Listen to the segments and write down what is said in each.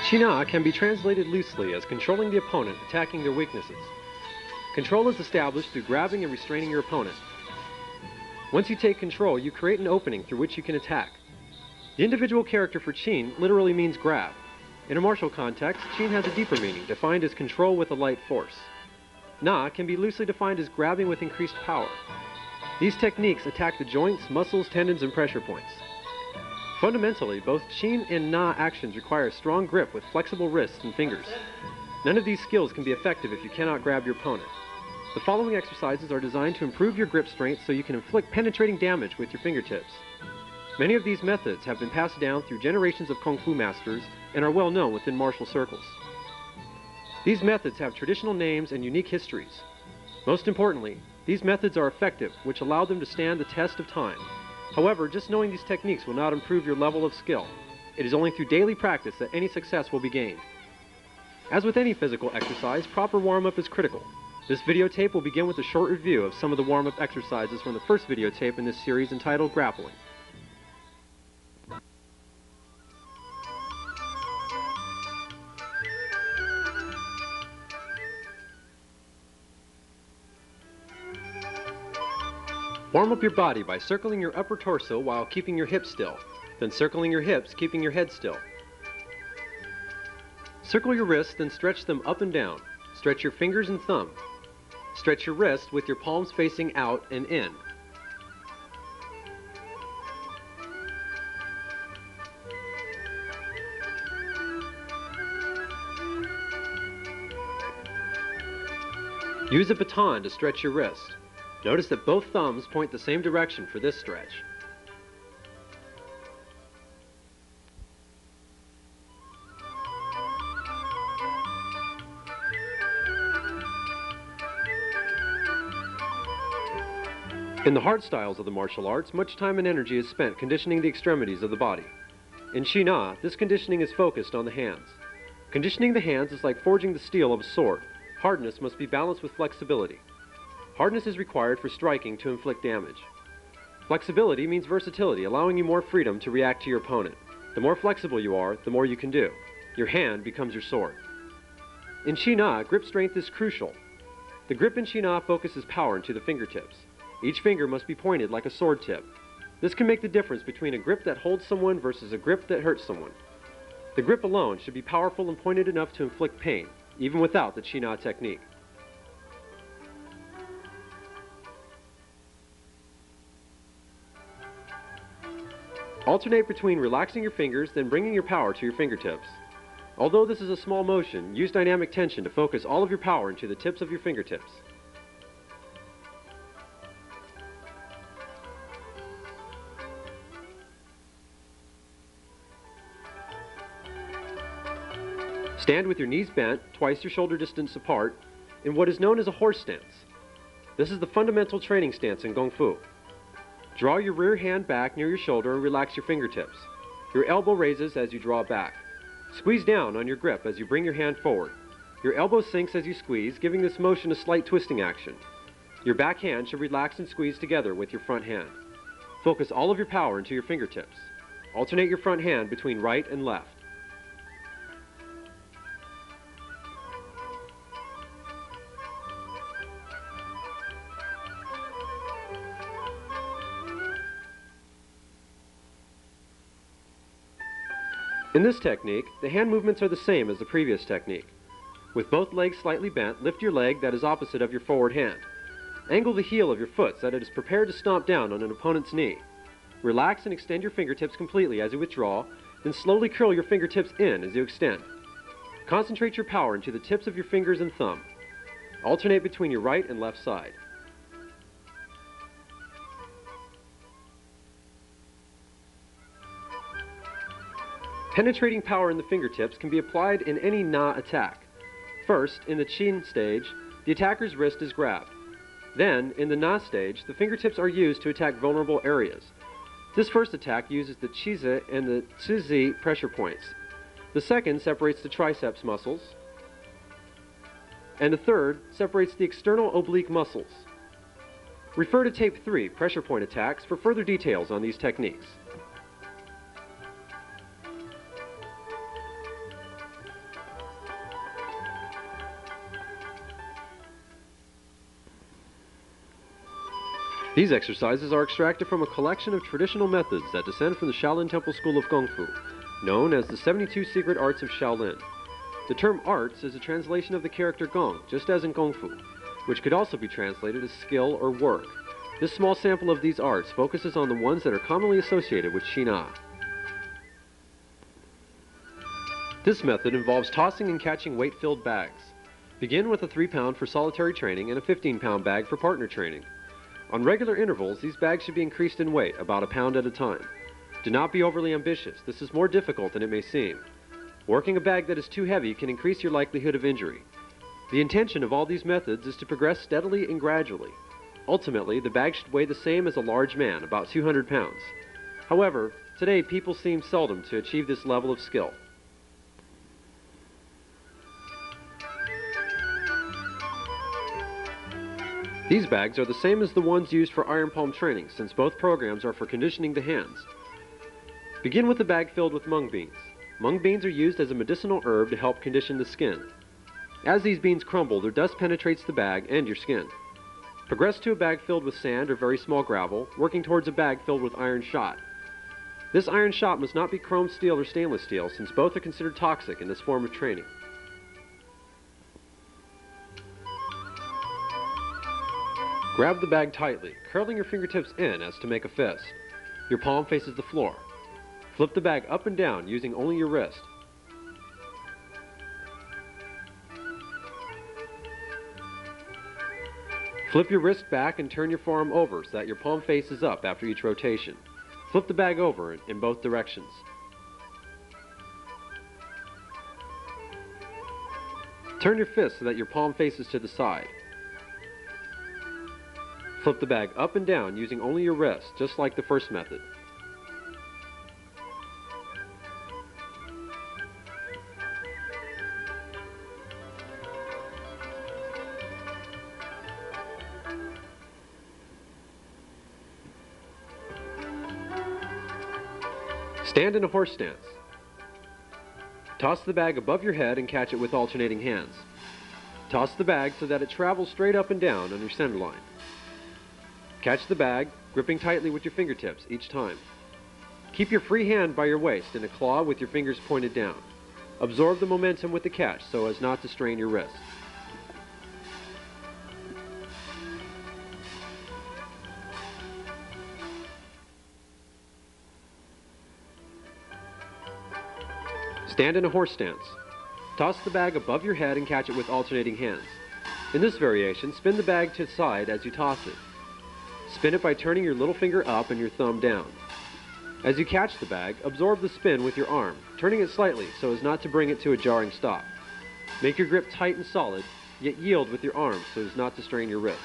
Qina can be translated loosely as controlling the opponent, attacking their weaknesses. Control is established through grabbing and restraining your opponent. Once you take control, you create an opening through which you can attack. The individual character for Qin literally means grab. In a martial context, Qin has a deeper meaning, defined as control with a light force. Na can be loosely defined as grabbing with increased power. These techniques attack the joints, muscles, tendons, and pressure points. Fundamentally, both Qin and Na actions require a strong grip with flexible wrists and fingers. None of these skills can be effective if you cannot grab your opponent. The following exercises are designed to improve your grip strength so you can inflict penetrating damage with your fingertips. Many of these methods have been passed down through generations of Kung Fu masters and are well known within martial circles. These methods have traditional names and unique histories. Most importantly, these methods are effective, which allow them to stand the test of time. However, just knowing these techniques will not improve your level of skill. It is only through daily practice that any success will be gained. As with any physical exercise, proper warm-up is critical. This videotape will begin with a short review of some of the warm-up exercises from the first videotape in this series entitled Grappling. Warm up your body by circling your upper torso while keeping your hips still, then circling your hips, keeping your head still. Circle your wrists, then stretch them up and down. Stretch your fingers and thumb. Stretch your wrist with your palms facing out and in. Use a baton to stretch your wrist. Notice that both thumbs point the same direction for this stretch. In the hard styles of the martial arts, much time and energy is spent conditioning the extremities of the body. In Qina, this conditioning is focused on the hands. Conditioning the hands is like forging the steel of a sword. Hardness must be balanced with flexibility. Hardness is required for striking to inflict damage. Flexibility means versatility, allowing you more freedom to react to your opponent. The more flexible you are, the more you can do. Your hand becomes your sword. In Qina, grip strength is crucial. The grip in Qina focuses power into the fingertips. Each finger must be pointed like a sword tip. This can make the difference between a grip that holds someone versus a grip that hurts someone. The grip alone should be powerful and pointed enough to inflict pain, even without the Qina technique. Alternate between relaxing your fingers, then bringing your power to your fingertips. Although this is a small motion, use dynamic tension to focus all of your power into the tips of your fingertips. Stand with your knees bent, twice your shoulder distance apart, in what is known as a horse stance. This is the fundamental training stance in Kung Fu. Draw your rear hand back near your shoulder and relax your fingertips. Your elbow raises as you draw back. Squeeze down on your grip as you bring your hand forward. Your elbow sinks as you squeeze, giving this motion a slight twisting action. Your back hand should relax and squeeze together with your front hand. Focus all of your power into your fingertips. Alternate your front hand between right and left. In this technique, the hand movements are the same as the previous technique. With both legs slightly bent, lift your leg that is opposite of your forward hand. Angle the heel of your foot so that it is prepared to stomp down on an opponent's knee. Relax and extend your fingertips completely as you withdraw, then slowly curl your fingertips in as you extend. Concentrate your power into the tips of your fingers and thumb. Alternate between your right and left side. Penetrating power in the fingertips can be applied in any Na attack. First, in the Qin stage, the attacker's wrist is grabbed. Then, in the Na stage, the fingertips are used to attack vulnerable areas. This first attack uses the Qizi and the Cizi pressure points. The second separates the triceps muscles. And the third separates the external oblique muscles. Refer to Tape 3, Pressure Point Attacks, for further details on these techniques. These exercises are extracted from a collection of traditional methods that descend from the Shaolin Temple School of Kung Fu, known as the 72 Secret Arts of Shaolin. The term arts is a translation of the character gong, just as in Kung Fu, which could also be translated as skill or work. This small sample of these arts focuses on the ones that are commonly associated with Xina. This method involves tossing and catching weight-filled bags. Begin with a 3-pound for solitary training and a 15-pound bag for partner training. On regular intervals, these bags should be increased in weight, about a pound at a time. Do not be overly ambitious. This is more difficult than it may seem. Working a bag that is too heavy can increase your likelihood of injury. The intention of all these methods is to progress steadily and gradually. Ultimately, the bag should weigh the same as a large man, about 200 pounds. However, today people seem seldom to achieve this level of skill. These bags are the same as the ones used for iron palm training, since both programs are for conditioning the hands. Begin with a bag filled with mung beans. Mung beans are used as a medicinal herb to help condition the skin. As these beans crumble, their dust penetrates the bag and your skin. Progress to a bag filled with sand or very small gravel, working towards a bag filled with iron shot. This iron shot must not be chrome steel or stainless steel, since both are considered toxic in this form of training. Grab the bag tightly, curling your fingertips in as to make a fist. Your palm faces the floor. Flip the bag up and down using only your wrist. Flip your wrist back and turn your forearm over so that your palm faces up after each rotation. Flip the bag over in both directions. Turn your fist so that your palm faces to the side. Flip the bag up and down using only your wrist, just like the first method. Stand in a horse stance. Toss the bag above your head and catch it with alternating hands. Toss the bag so that it travels straight up and down on your center line. Catch the bag, gripping tightly with your fingertips each time. Keep your free hand by your waist in a claw with your fingers pointed down. Absorb the momentum with the catch so as not to strain your wrist. Stand in a horse stance. Toss the bag above your head and catch it with alternating hands. In this variation, spin the bag to the side as you toss it. Spin it by turning your little finger up and your thumb down. As you catch the bag, absorb the spin with your arm, turning it slightly so as not to bring it to a jarring stop. Make your grip tight and solid, yet yield with your arm so as not to strain your wrist.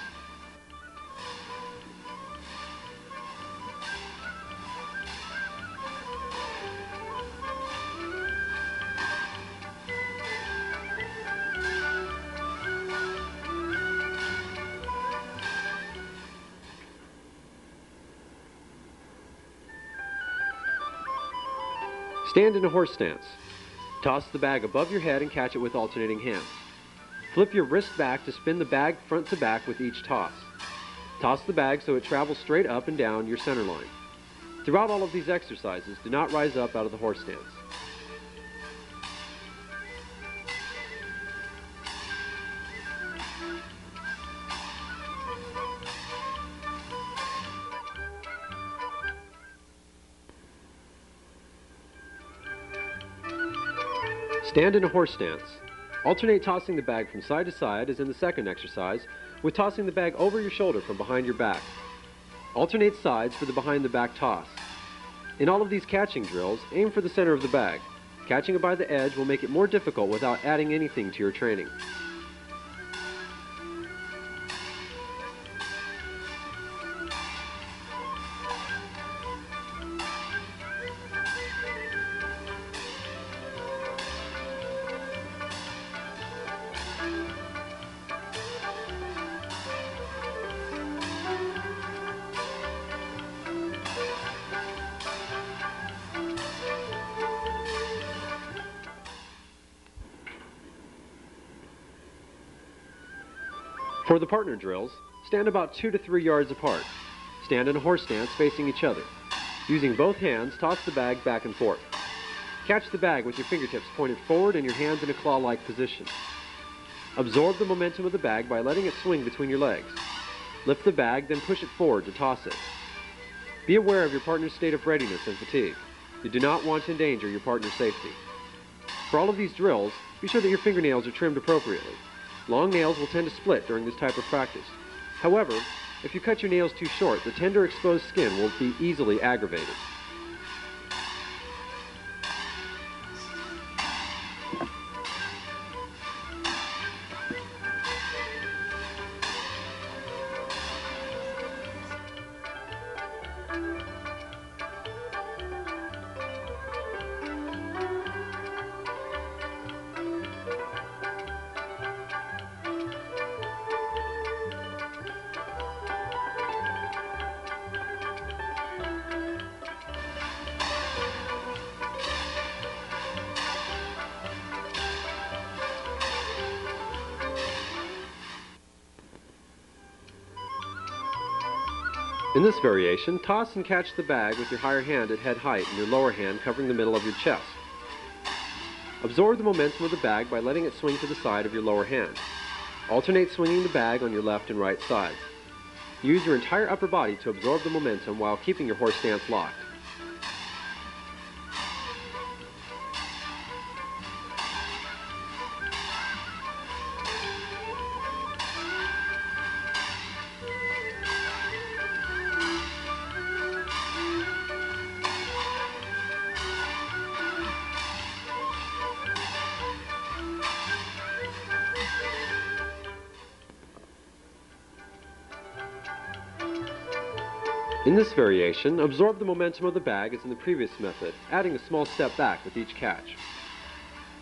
Stand in a horse stance. Toss the bag above your head and catch it with alternating hands. Flip your wrist back to spin the bag front to back with each toss. Toss the bag so it travels straight up and down your center line. Throughout all of these exercises, do not rise up out of the horse stance. Stand in a horse stance. Alternate tossing the bag from side to side as in the second exercise, with tossing the bag over your shoulder from behind your back. Alternate sides for the behind the back toss. In all of these catching drills, aim for the center of the bag. Catching it by the edge will make it more difficult without adding anything to your training. For the partner drills, stand about 2 to 3 yards apart. Stand in a horse stance facing each other. Using both hands, toss the bag back and forth. Catch the bag with your fingertips pointed forward and your hands in a claw-like position. Absorb the momentum of the bag by letting it swing between your legs. Lift the bag, then push it forward to toss it. Be aware of your partner's state of readiness and fatigue. You do not want to endanger your partner's safety. For all of these drills, be sure that your fingernails are trimmed appropriately. Long nails will tend to split during this type of practice. However, if you cut your nails too short, the tender exposed skin will be easily aggravated. In this variation, toss and catch the bag with your higher hand at head height and your lower hand covering the middle of your chest. Absorb the momentum of the bag by letting it swing to the side of your lower hand. Alternate swinging the bag on your left and right sides. Use your entire upper body to absorb the momentum while keeping your horse stance locked. In this variation, absorb the momentum of the bag as in the previous method, adding a small step back with each catch.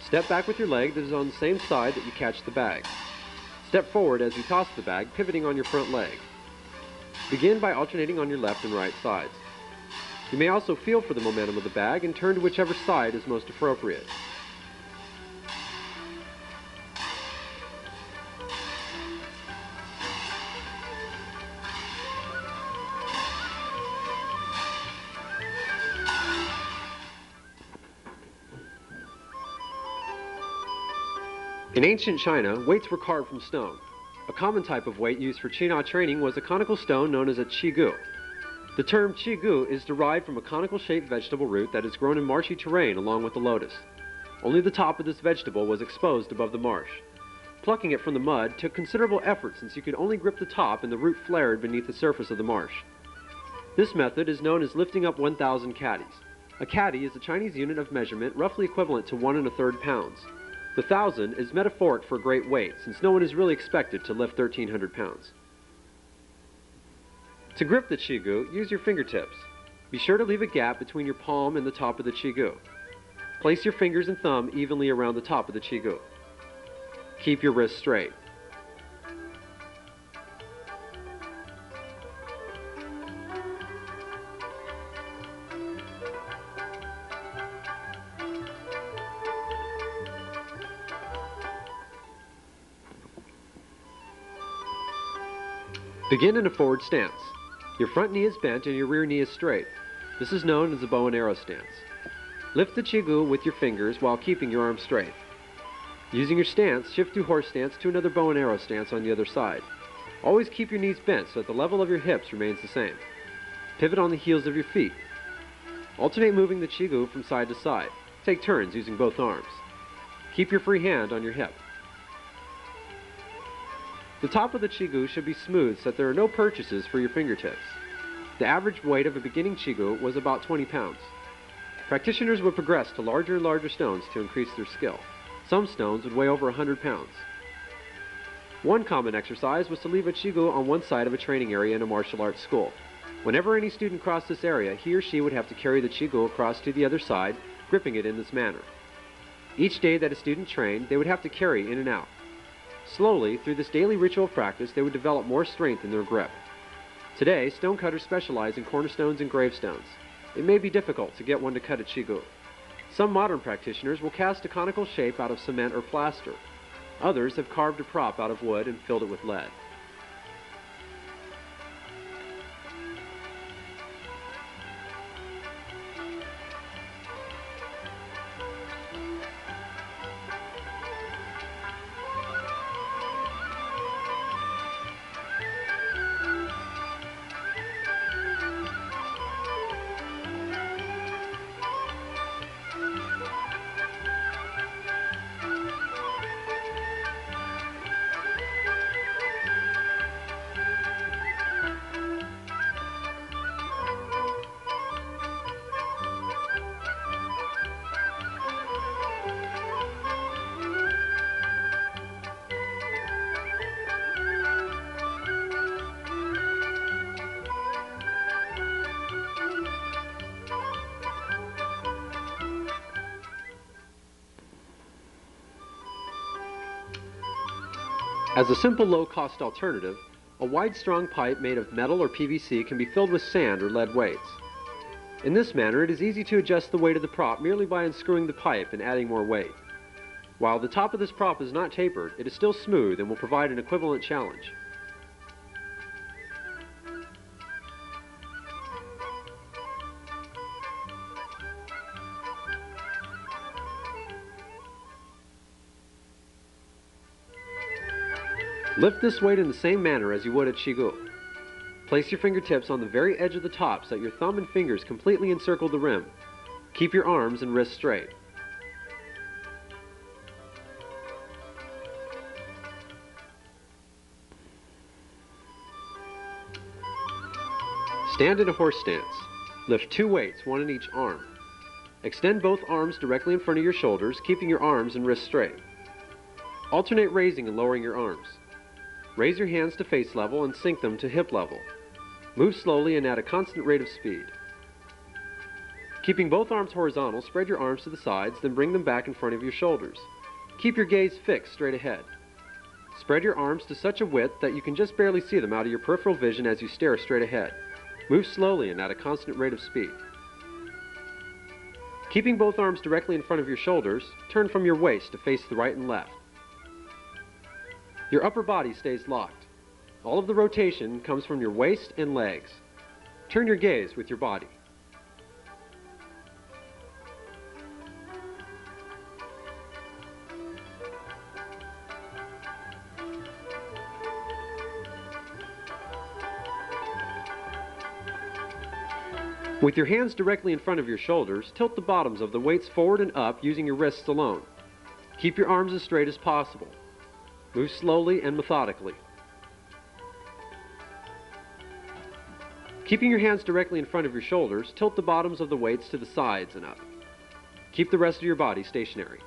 Step back with your leg that is on the same side that you catch the bag. Step forward as you toss the bag, pivoting on your front leg. Begin by alternating on your left and right sides. You may also feel for the momentum of the bag and turn to whichever side is most appropriate. In ancient China, weights were carved from stone. A common type of weight used for Qina training was a conical stone known as a qigu. The term qigu is derived from a conical-shaped vegetable root that is grown in marshy terrain along with the lotus. Only the top of this vegetable was exposed above the marsh. Plucking it from the mud took considerable effort since you could only grip the top and the root flared beneath the surface of the marsh. This method is known as lifting up 1,000 caddies. A caddy is a Chinese unit of measurement roughly equivalent to 1 1/3 pounds. The 1,000 is metaphoric for great weight, since no one is really expected to lift 1,300 pounds. To grip the qigu, use your fingertips. Be sure to leave a gap between your palm and the top of the qigu. Place your fingers and thumb evenly around the top of the qigu. Keep your wrists straight. Begin in a forward stance. Your front knee is bent and your rear knee is straight. This is known as a bow and arrow stance. Lift the qigu with your fingers while keeping your arms straight. Using your stance, shift to horse stance to another bow and arrow stance on the other side. Always keep your knees bent so that the level of your hips remains the same. Pivot on the heels of your feet. Alternate moving the qigu from side to side. Take turns using both arms. Keep your free hand on your hip. The top of the qigu should be smooth so that there are no purchases for your fingertips. The average weight of a beginning qigu was about 20 pounds. Practitioners would progress to larger and larger stones to increase their skill. Some stones would weigh over 100 pounds. One common exercise was to leave a qigu on one side of a training area in a martial arts school. Whenever any student crossed this area, he or she would have to carry the qigu across to the other side, gripping it in this manner. Each day that a student trained, they would have to carry in and out. Slowly, through this daily ritual practice, they would develop more strength in their grip. Today, stonecutters specialize in cornerstones and gravestones. It may be difficult to get one to cut a qigu. Some modern practitioners will cast a conical shape out of cement or plaster. Others have carved a prop out of wood and filled it with lead. As a simple low-cost alternative, a wide strong pipe made of metal or PVC can be filled with sand or lead weights. In this manner, it is easy to adjust the weight of the prop merely by unscrewing the pipe and adding more weight. While the top of this prop is not tapered, it is still smooth and will provide an equivalent challenge. Lift this weight in the same manner as you would at Qigong. Place your fingertips on the very edge of the top so that your thumb and fingers completely encircle the rim. Keep your arms and wrists straight. Stand in a horse stance. Lift 2 weights, one in each arm. Extend both arms directly in front of your shoulders, keeping your arms and wrists straight. Alternate raising and lowering your arms. Raise your hands to face level and sink them to hip level. Move slowly and at a constant rate of speed. Keeping both arms horizontal, spread your arms to the sides, then bring them back in front of your shoulders. Keep your gaze fixed straight ahead. Spread your arms to such a width that you can just barely see them out of your peripheral vision as you stare straight ahead. Move slowly and at a constant rate of speed. Keeping both arms directly in front of your shoulders, turn from your waist to face the right and left. Your upper body stays locked. All of the rotation comes from your waist and legs. Turn your gaze with your body. With your hands directly in front of your shoulders, tilt the bottoms of the weights forward and up using your wrists alone. Keep your arms as straight as possible. Move slowly and methodically. Keeping your hands directly in front of your shoulders, tilt the bottoms of the weights to the sides and up. Keep the rest of your body stationary.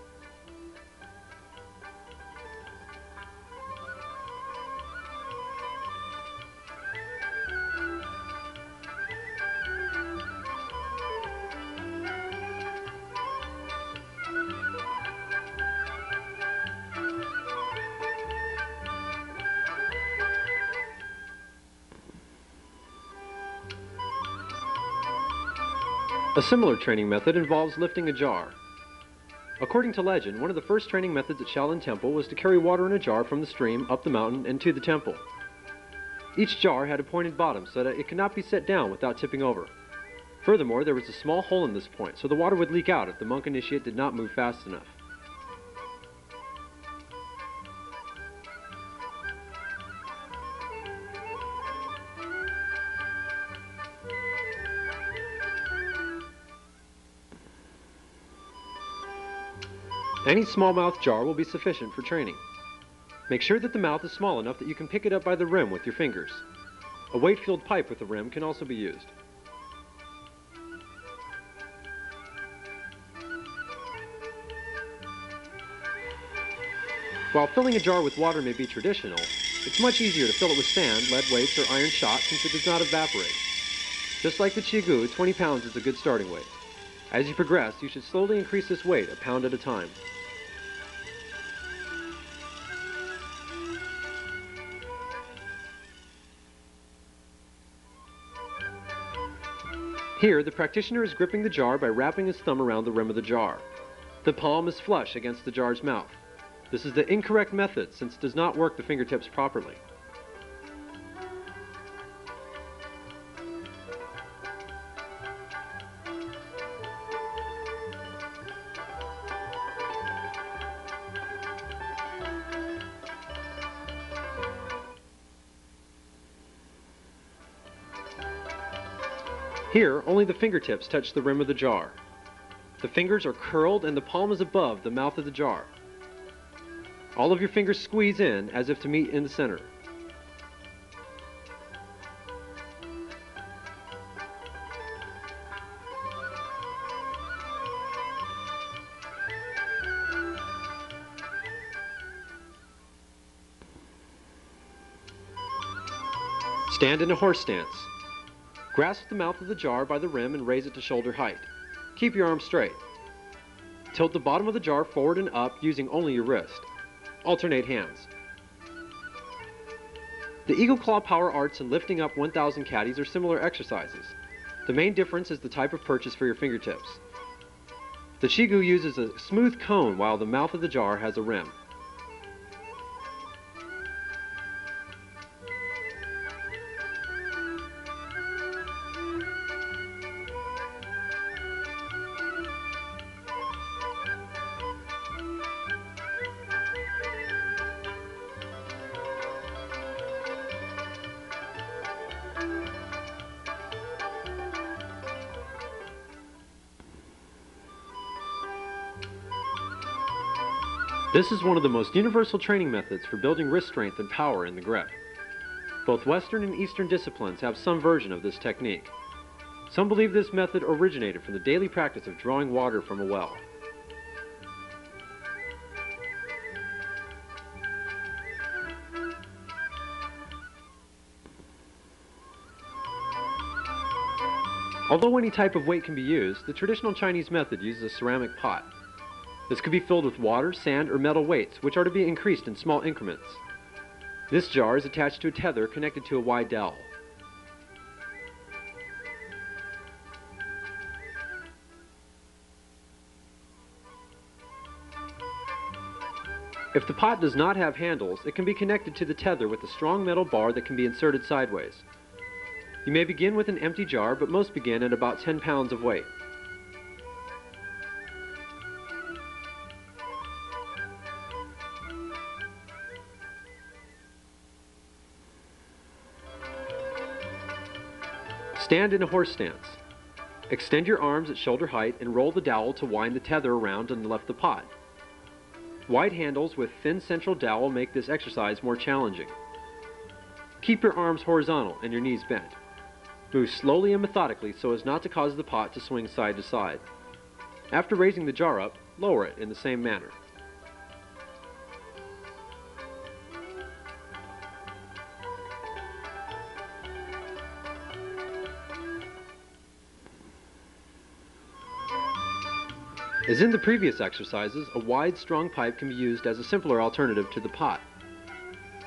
A similar training method involves lifting a jar. According to legend, one of the first training methods at Shaolin Temple was to carry water in a jar from the stream up the mountain and to the temple. Each jar had a pointed bottom so that it could not be set down without tipping over. Furthermore, there was a small hole in this point so the water would leak out if the monk initiate did not move fast enough. Any small-mouthed jar will be sufficient for training. Make sure that the mouth is small enough that you can pick it up by the rim with your fingers. A weight-filled pipe with a rim can also be used. While filling a jar with water may be traditional, it's much easier to fill it with sand, lead weights, or iron shot since it does not evaporate. Just like the Qigong, 20 pounds is a good starting weight. As you progress, you should slowly increase this weight a pound at a time. Here, the practitioner is gripping the jar by wrapping his thumb around the rim of the jar. The palm is flush against the jar's mouth. This is the incorrect method since it does not work the fingertips properly. Here, only the fingertips touch the rim of the jar. The fingers are curled and the palm is above the mouth of the jar. All of your fingers squeeze in as if to meet in the center. Stand in a horse stance. Grasp the mouth of the jar by the rim and raise it to shoulder height. Keep your arms straight. Tilt the bottom of the jar forward and up using only your wrist. Alternate hands. The Eagle Claw Power Arts and lifting up 1,000 caddies are similar exercises. The main difference is the type of purchase for your fingertips. The Shigu uses a smooth cone while the mouth of the jar has a rim. This is one of the most universal training methods for building wrist strength and power in the grip. Both Western and Eastern disciplines have some version of this technique. Some believe this method originated from the daily practice of drawing water from a well. Although any type of weight can be used, the traditional Chinese method uses a ceramic pot. This could be filled with water, sand, or metal weights, which are to be increased in small increments. This jar is attached to a tether connected to a wide dowel. If the pot does not have handles, it can be connected to the tether with a strong metal bar that can be inserted sideways. You may begin with an empty jar, but most begin at about 10 pounds of weight. Stand in a horse stance. Extend your arms at shoulder height and roll the dowel to wind the tether around and lift the pot. Wide handles with thin central dowel make this exercise more challenging. Keep your arms horizontal and your knees bent. Move slowly and methodically so as not to cause the pot to swing side to side. After raising the jar up, lower it in the same manner. As in the previous exercises, a wide, strong pipe can be used as a simpler alternative to the pot.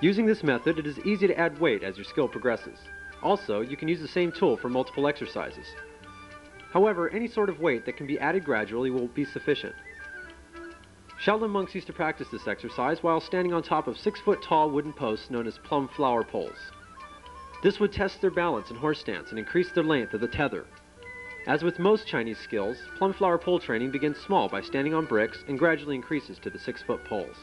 Using this method, it is easy to add weight as your skill progresses. Also, you can use the same tool for multiple exercises. However, any sort of weight that can be added gradually will be sufficient. Shaolin monks used to practice this exercise while standing on top of 6-foot-tall wooden posts known as plum flower poles. This would test their balance and horse stance and increase the length of the tether. As with most Chinese skills, plum flower pole training begins small by standing on bricks and gradually increases to the 6-foot poles.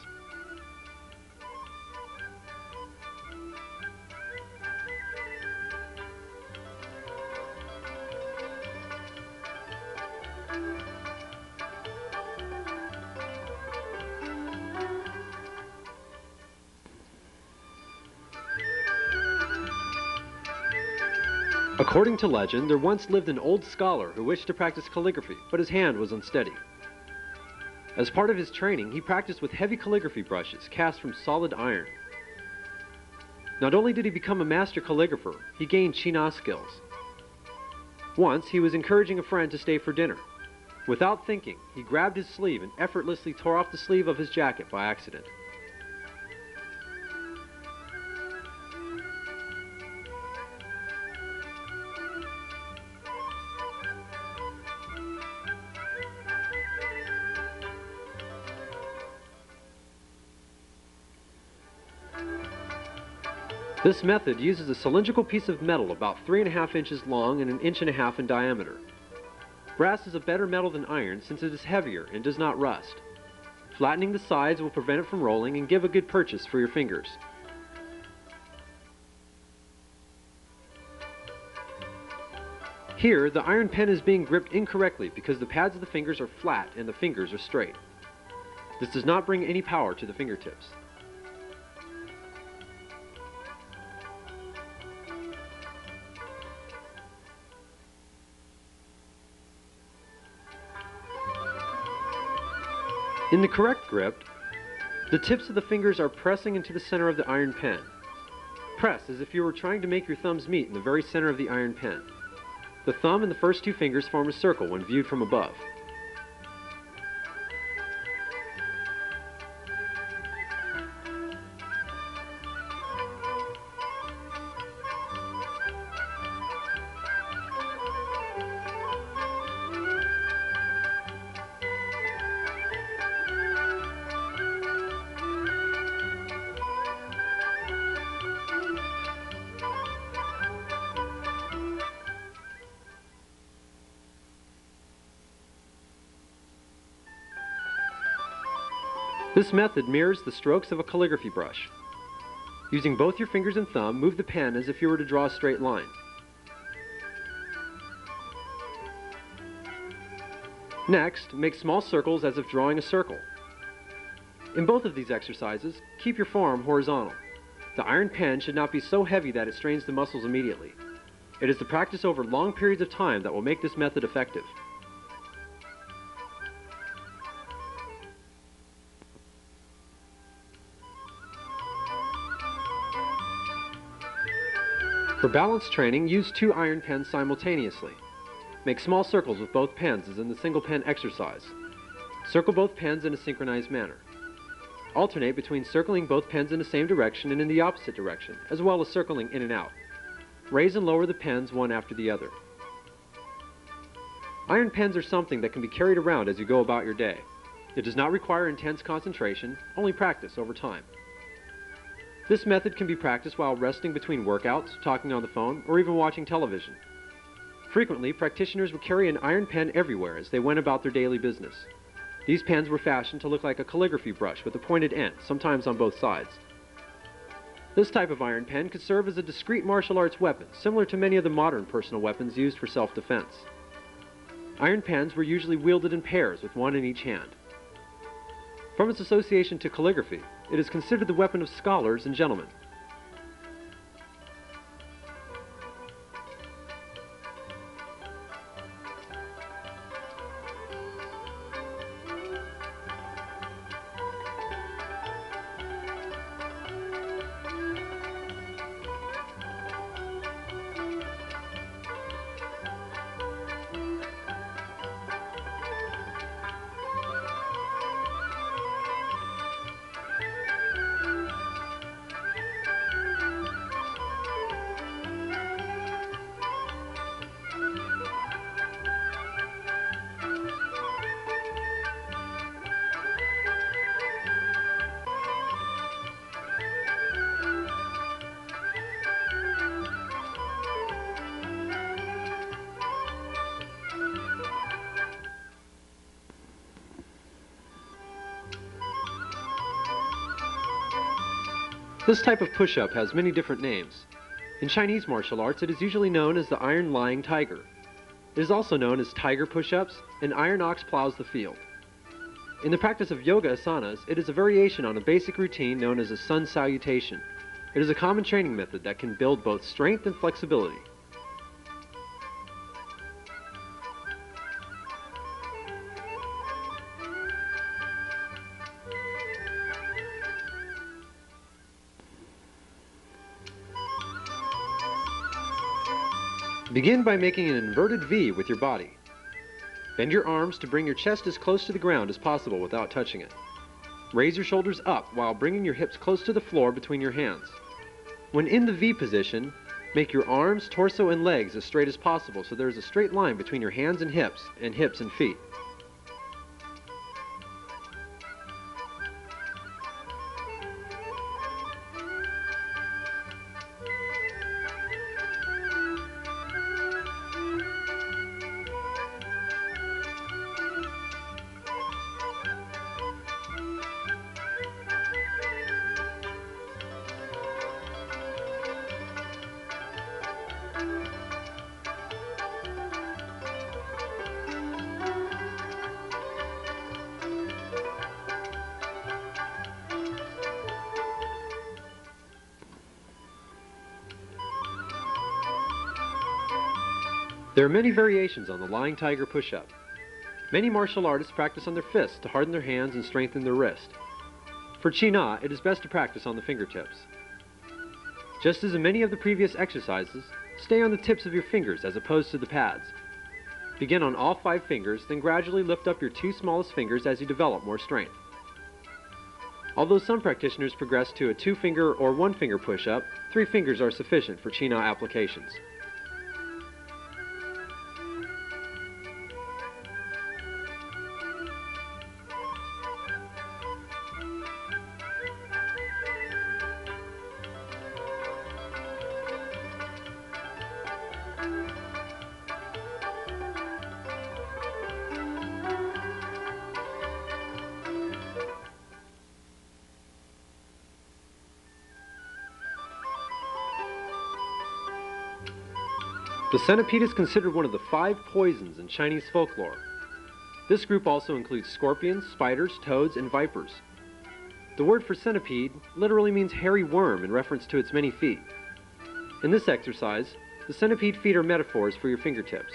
According to legend, there once lived an old scholar who wished to practice calligraphy, but his hand was unsteady. As part of his training, he practiced with heavy calligraphy brushes cast from solid iron. Not only did he become a master calligrapher, he gained Qina skills. Once, he was encouraging a friend to stay for dinner. Without thinking, he grabbed his sleeve and effortlessly tore off the sleeve of his jacket by accident. This method uses a cylindrical piece of metal about 3.5 inches long and 1.5 inches in diameter. Brass is a better metal than iron since it is heavier and does not rust. Flattening the sides will prevent it from rolling and give a good purchase for your fingers. Here, the iron pen is being gripped incorrectly because the pads of the fingers are flat and the fingers are straight. This does not bring any power to the fingertips. In the correct grip, the tips of the fingers are pressing into the center of the iron pen. Press as if you were trying to make your thumbs meet in the very center of the iron pen. The thumb and the first two fingers form a circle when viewed from above. This method mirrors the strokes of a calligraphy brush. Using both your fingers and thumb, move the pen as if you were to draw a straight line. Next, make small circles as if drawing a circle. In both of these exercises, keep your forearm horizontal. The iron pen should not be so heavy that it strains the muscles immediately. It is the practice over long periods of time that will make this method effective. For balance training, use 2 iron pens simultaneously. Make small circles with both pens as in the single pen exercise. Circle both pens in a synchronized manner. Alternate between circling both pens in the same direction and in the opposite direction, as well as circling in and out. Raise and lower the pens one after the other. Iron pens are something that can be carried around as you go about your day. It does not require intense concentration, only practice over time. This method can be practiced while resting between workouts, talking on the phone, or even watching television. Frequently, practitioners would carry an iron pen everywhere as they went about their daily business. These pens were fashioned to look like a calligraphy brush with a pointed end, sometimes on both sides. This type of iron pen could serve as a discreet martial arts weapon, similar to many of the modern personal weapons used for self-defense. Iron pens were usually wielded in pairs with one in each hand. From its association to calligraphy, it is considered the weapon of scholars and gentlemen. This type of push-up has many different names. In Chinese martial arts, it is usually known as the iron lying tiger. It is also known as tiger push-ups and iron ox plows the field. In the practice of yoga asanas, it is a variation on a basic routine known as a sun salutation. It is a common training method that can build both strength and flexibility. Begin by making an inverted V with your body. Bend your arms to bring your chest as close to the ground as possible without touching it. Raise your shoulders up while bringing your hips close to the floor between your hands. When in the V position, make your arms, torso, and legs as straight as possible so there is a straight line between your hands and hips and feet. There are many variations on the lying tiger push-up. Many martial artists practice on their fists to harden their hands and strengthen their wrist. For Qi-Na, it is best to practice on the fingertips. Just as in many of the previous exercises, stay on the tips of your fingers as opposed to the pads. Begin on all 5 fingers, then gradually lift up your 2 smallest fingers as you develop more strength. Although some practitioners progress to a 2-finger or 1-finger push-up, 3 fingers are sufficient for Qi-Na applications. The centipede is considered one of the 5 poisons in Chinese folklore. This group also includes scorpions, spiders, toads, and vipers. The word for centipede literally means hairy worm in reference to its many feet. In this exercise, the centipede feet are metaphors for your fingertips.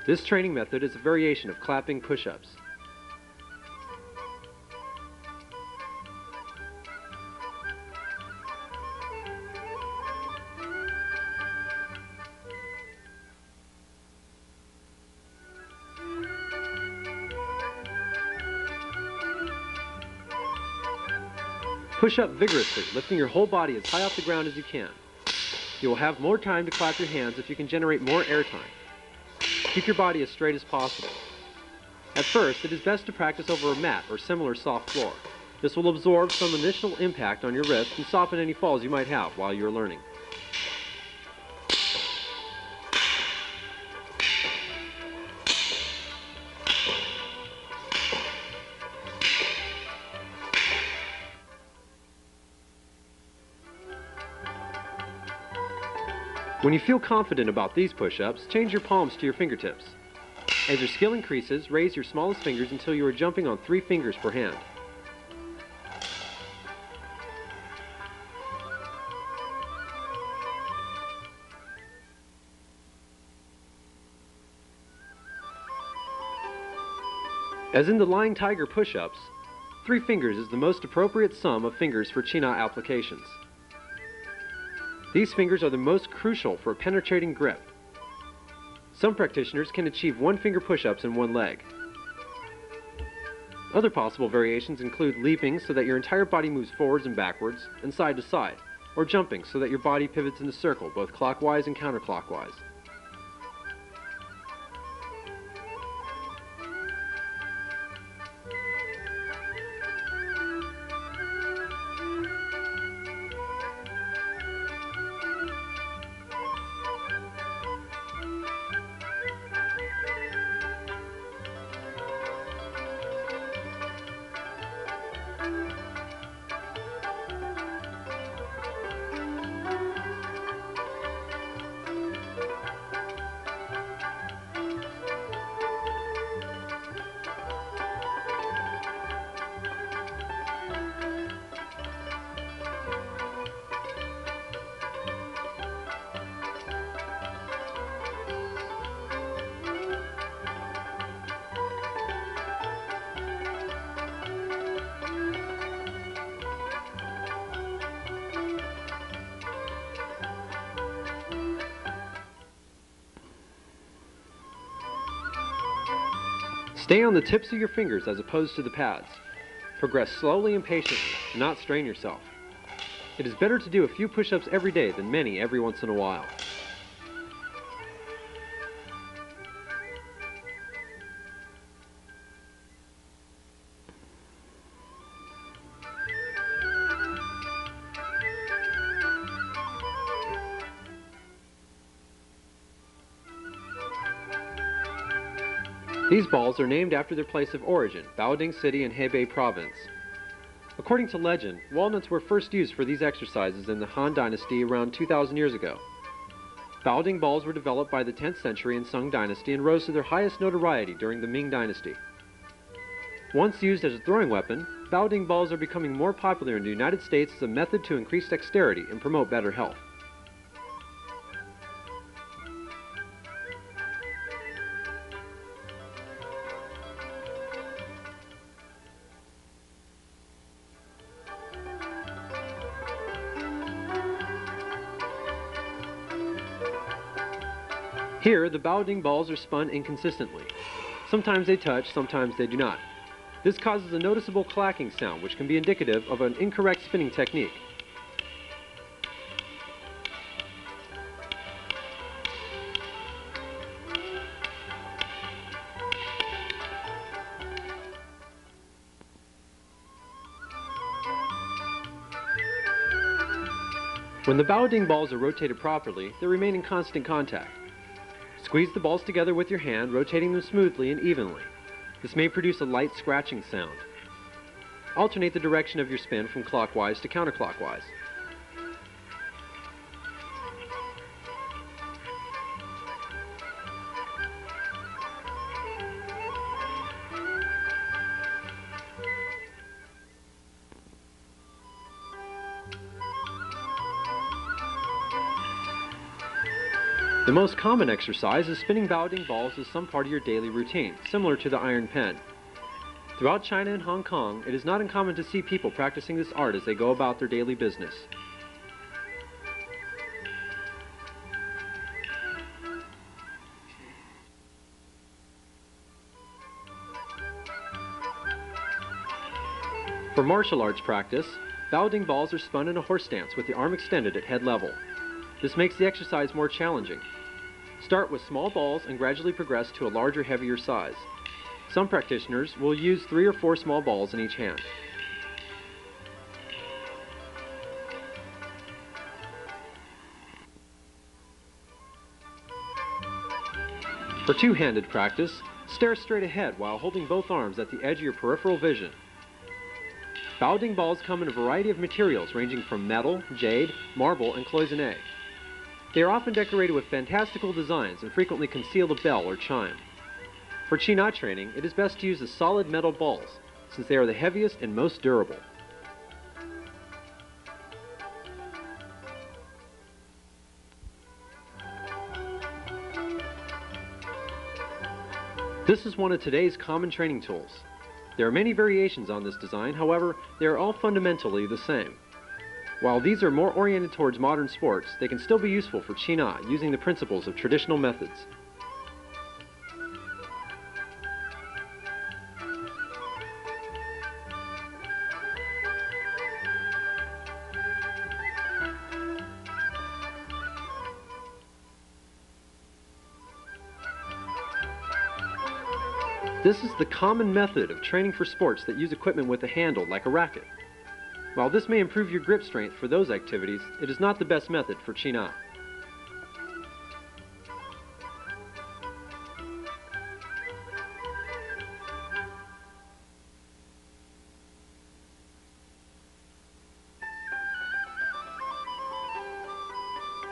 This training method is a variation of clapping push-ups. Push up vigorously, lifting your whole body as high off the ground as you can. You will have more time to clap your hands if you can generate more air time. Keep your body as straight as possible. At first, it is best to practice over a mat or similar soft floor. This will absorb some initial impact on your wrist and soften any falls you might have while you are learning. When you feel confident about these push-ups, change your palms to your fingertips. As your skill increases, raise your smallest fingers until you are jumping on 3 fingers per hand. As in the lying tiger push-ups, 3 fingers is the most appropriate sum of fingers for China applications. These fingers are the most crucial for a penetrating grip. Some practitioners can achieve 1-finger push-ups in one leg. Other possible variations include leaping so that your entire body moves forwards and backwards and side to side, or jumping so that your body pivots in a circle both clockwise and counterclockwise. Stay on the tips of your fingers as opposed to the pads. Progress slowly and patiently, do not strain yourself. It is better to do a few push-ups every day than many every once in a while. These balls are named after their place of origin, Baoding City in Hebei Province. According to legend, walnuts were first used for these exercises in the Han Dynasty around 2,000 years ago. Baoding balls were developed by the 10th century in Sung Dynasty and rose to their highest notoriety during the Ming Dynasty. Once used as a throwing weapon, Baoding balls are becoming more popular in the United States as a method to increase dexterity and promote better health. Here, the Baoding balls are spun inconsistently. Sometimes they touch, sometimes they do not. This causes a noticeable clacking sound, which can be indicative of an incorrect spinning technique. When the Baoding balls are rotated properly, they remain in constant contact. Squeeze the balls together with your hand, rotating them smoothly and evenly. This may produce a light scratching sound. Alternate the direction of your spin from clockwise to counterclockwise. The most common exercise is spinning Baoding balls as some part of your daily routine, similar to the iron pen. Throughout China and Hong Kong, it is not uncommon to see people practicing this art as they go about their daily business. For martial arts practice, Baoding balls are spun in a horse stance with the arm extended at head level. This makes the exercise more challenging. Start with small balls and gradually progress to a larger, heavier size. Some practitioners will use 3 or 4 small balls in each hand. For two-handed practice, stare straight ahead while holding both arms at the edge of your peripheral vision. Baoding balls come in a variety of materials ranging from metal, jade, marble, and cloisonne. They are often decorated with fantastical designs and frequently conceal a bell or chime. For Qi-Na training, it is best to use the solid metal balls, since they are the heaviest and most durable. This is one of today's common training tools. There are many variations on this design, however, they are all fundamentally the same. While these are more oriented towards modern sports, they can still be useful for Qi-Na using the principles of traditional methods. This is the common method of training for sports that use equipment with a handle like a racket. While this may improve your grip strength for those activities, it is not the best method for Qi-Na.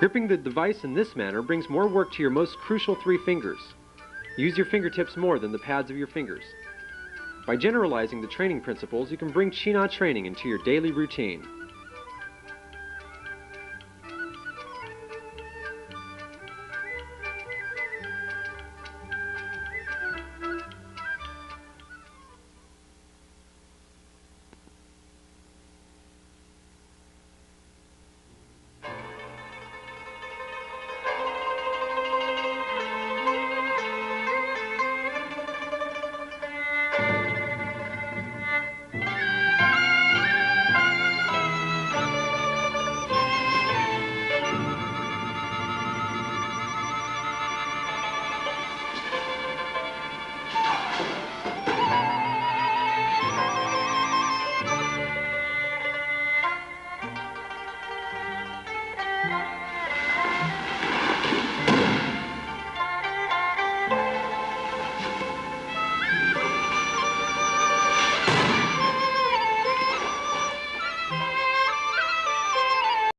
Gripping the device in this manner brings more work to your most crucial 3 fingers. Use your fingertips more than the pads of your fingers. By generalizing the training principles, you can bring Qi-Na training into your daily routine.